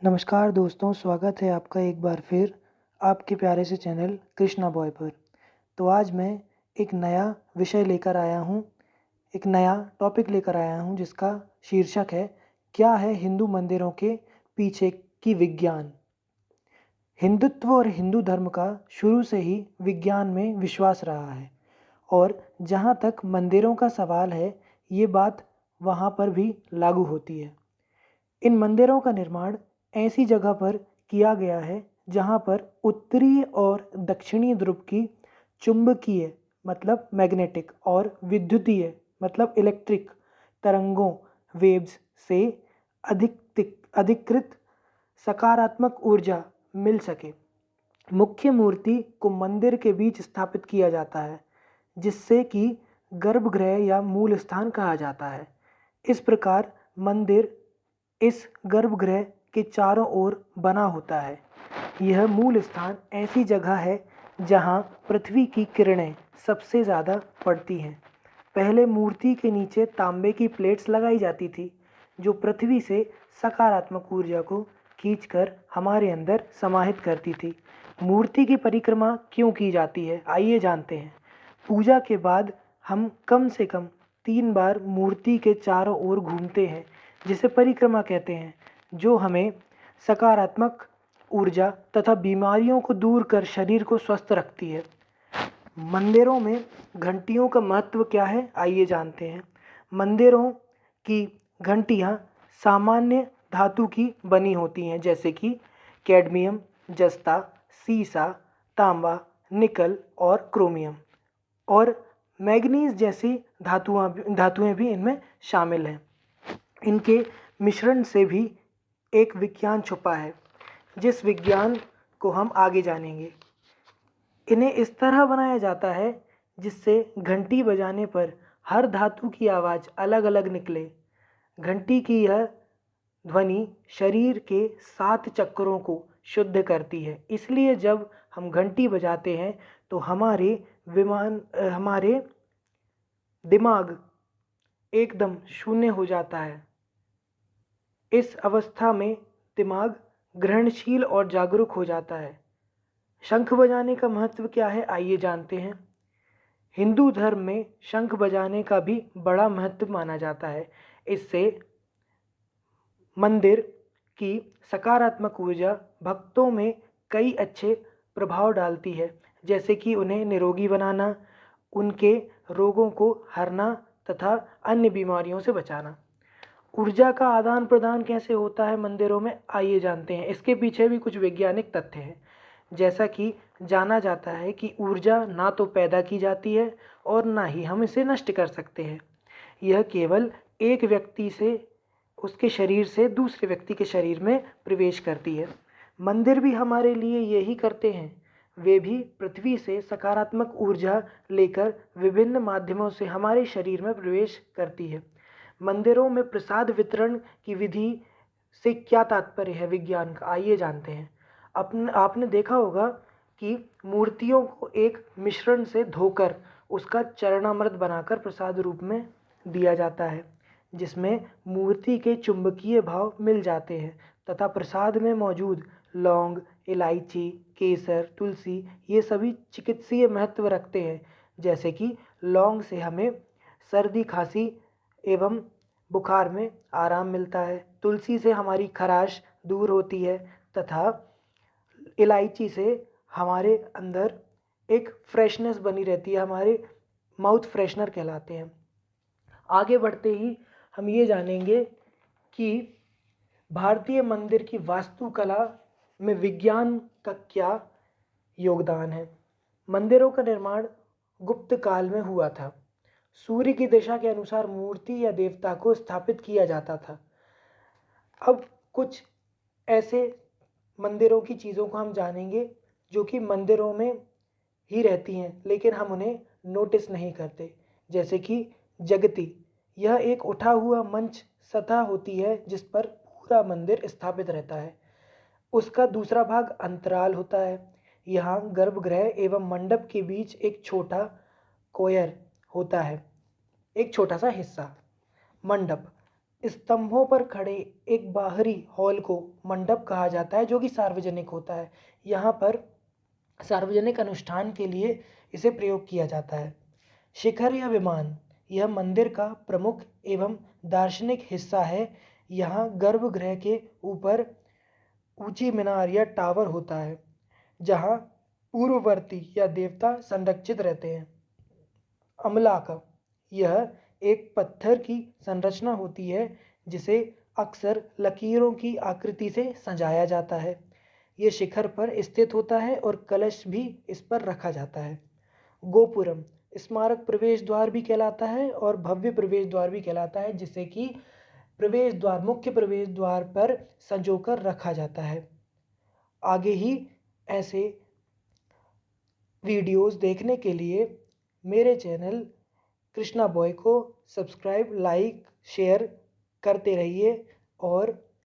नमस्कार दोस्तों, स्वागत है आपका एक बार फिर आपके प्यारे से चैनल कृष्णा बॉय पर। तो आज मैं एक नया विषय लेकर आया हूँ, एक नया टॉपिक लेकर आया हूँ जिसका शीर्षक है क्या है हिंदू मंदिरों के पीछे की विज्ञान। हिंदुत्व और हिंदू धर्म का शुरू से ही विज्ञान में विश्वास रहा है और जहाँ तक मंदिरों का सवाल है, ये बात वहाँ पर भी लागू होती है। इन मंदिरों का निर्माण ऐसी जगह पर किया गया है जहाँ पर उत्तरी और दक्षिणी ध्रुव की चुंबकीय मतलब मैग्नेटिक और विद्युतीय मतलब इलेक्ट्रिक तरंगों वेव्स से अधिकृत सकारात्मक ऊर्जा मिल सके। मुख्य मूर्ति को मंदिर के बीच स्थापित किया जाता है जिससे कि गर्भगृह या मूल स्थान कहा जाता है। इस प्रकार मंदिर इस गर्भगृह के चारों ओर बना होता है। यह मूल स्थान ऐसी जगह है जहाँ पृथ्वी की किरणें सबसे ज़्यादा पड़ती हैं। पहले मूर्ति के नीचे तांबे की प्लेट्स लगाई जाती थी जो पृथ्वी से सकारात्मक ऊर्जा को खींचकर हमारे अंदर समाहित करती थी। मूर्ति की परिक्रमा क्यों की जाती है, आइए जानते हैं। पूजा के बाद हम कम से कम 3 बार मूर्ति के चारों ओर घूमते हैं जिसे परिक्रमा कहते हैं, जो हमें सकारात्मक ऊर्जा तथा बीमारियों को दूर कर शरीर को स्वस्थ रखती है। मंदिरों में घंटियों का महत्व क्या है, आइए जानते हैं। मंदिरों की घंटियाँ सामान्य धातु की बनी होती हैं जैसे कि कैडमियम, जस्ता, सीसा, तांबा, निकल और क्रोमियम और मैग्नीज जैसी धातुएं भी इनमें शामिल हैं। इनके मिश्रण से भी एक विज्ञान छुपा है जिस विज्ञान को हम आगे जानेंगे। इन्हें इस तरह बनाया जाता है जिससे घंटी बजाने पर हर धातु की आवाज़ अलग अलग निकले। घंटी की यह ध्वनि शरीर के 7 चक्रों को शुद्ध करती है, इसलिए जब हम घंटी बजाते हैं तो हमारे दिमाग एकदम शून्य हो जाता है। इस अवस्था में दिमाग ग्रहणशील और जागरूक हो जाता है। शंख बजाने का महत्व क्या है, आइए जानते हैं। हिंदू धर्म में शंख बजाने का भी बड़ा महत्व माना जाता है। इससे मंदिर की सकारात्मक ऊर्जा भक्तों में कई अच्छे प्रभाव डालती है, जैसे कि उन्हें निरोगी बनाना, उनके रोगों को हरना तथा अन्य बीमारियों से बचाना। ऊर्जा का आदान प्रदान कैसे होता है मंदिरों में, आइए जानते हैं। इसके पीछे भी कुछ वैज्ञानिक तथ्य हैं। जैसा कि जाना जाता है कि ऊर्जा ना तो पैदा की जाती है और ना ही हम इसे नष्ट कर सकते हैं। यह केवल एक व्यक्ति से उसके शरीर से दूसरे व्यक्ति के शरीर में प्रवेश करती है। मंदिर भी हमारे लिए यही करते हैं। वे भी पृथ्वी से सकारात्मक ऊर्जा लेकर विभिन्न माध्यमों से हमारे शरीर में प्रवेश करती है। मंदिरों में प्रसाद वितरण की विधि से क्या तात्पर्य है विज्ञान का, आइए जानते हैं। आपने देखा होगा कि मूर्तियों को एक मिश्रण से धोकर उसका चरणामृत बनाकर प्रसाद रूप में दिया जाता है जिसमें मूर्ति के चुंबकीय भाव मिल जाते हैं तथा प्रसाद में मौजूद लौंग, इलायची, केसर, तुलसी ये सभी चिकित्सीय महत्व रखते हैं। जैसे कि लौंग से हमें सर्दी खांसी एवं बुखार में आराम मिलता है, तुलसी से हमारी खराश दूर होती है तथा इलायची से हमारे अंदर एक फ्रेशनेस बनी रहती है, हमारे माउथ फ्रेशनर कहलाते हैं। आगे बढ़ते ही हम ये जानेंगे कि भारतीय मंदिर की वास्तुकला में विज्ञान का क्या योगदान है। मंदिरों का निर्माण गुप्त काल में हुआ था। सूर्य की दिशा के अनुसार मूर्ति या देवता को स्थापित किया जाता था। अब कुछ ऐसे मंदिरों की चीज़ों को हम जानेंगे जो कि मंदिरों में ही रहती हैं लेकिन हम उन्हें नोटिस नहीं करते। जैसे कि जगती, यह एक उठा हुआ मंच सतह होती है जिस पर पूरा मंदिर स्थापित रहता है। उसका दूसरा भाग अंतराल होता है। यहाँ गर्भगृह एवं मंडप के बीच एक छोटा कोयर होता है, एक छोटा सा हिस्सा मंडप। स्तंभों पर खड़े एक बाहरी हॉल को मंडप कहा जाता है, जो कि सार्वजनिक होता है। यहाँ पर सार्वजनिक अनुष्ठान के लिए इसे प्रयोग किया जाता है। शिखर या विमान, यह मंदिर का प्रमुख एवं दार्शनिक हिस्सा है। यहाँ गर्भगृह के ऊपर ऊंची मीनार या टावर होता है, जहाँ पूर्ववर्ती या देवता संरक्षित रहते हैं। अमलाक, यह एक पत्थर की संरचना होती है जिसे अक्सर लकीरों की आकृति से सजाया जाता है। ये शिखर पर स्थित होता है और कलश भी इस पर रखा जाता है। गोपुरम स्मारक प्रवेश द्वार भी कहलाता है और भव्य प्रवेश द्वार भी कहलाता है, जिसे कि प्रवेश द्वार मुख्य प्रवेश द्वार पर संजोकर रखा जाता है। आगे ही ऐसे वीडियोस देखने के लिए मेरे चैनल कृष्णा बॉय को सब्सक्राइब, लाइक, शेयर करते रहिए और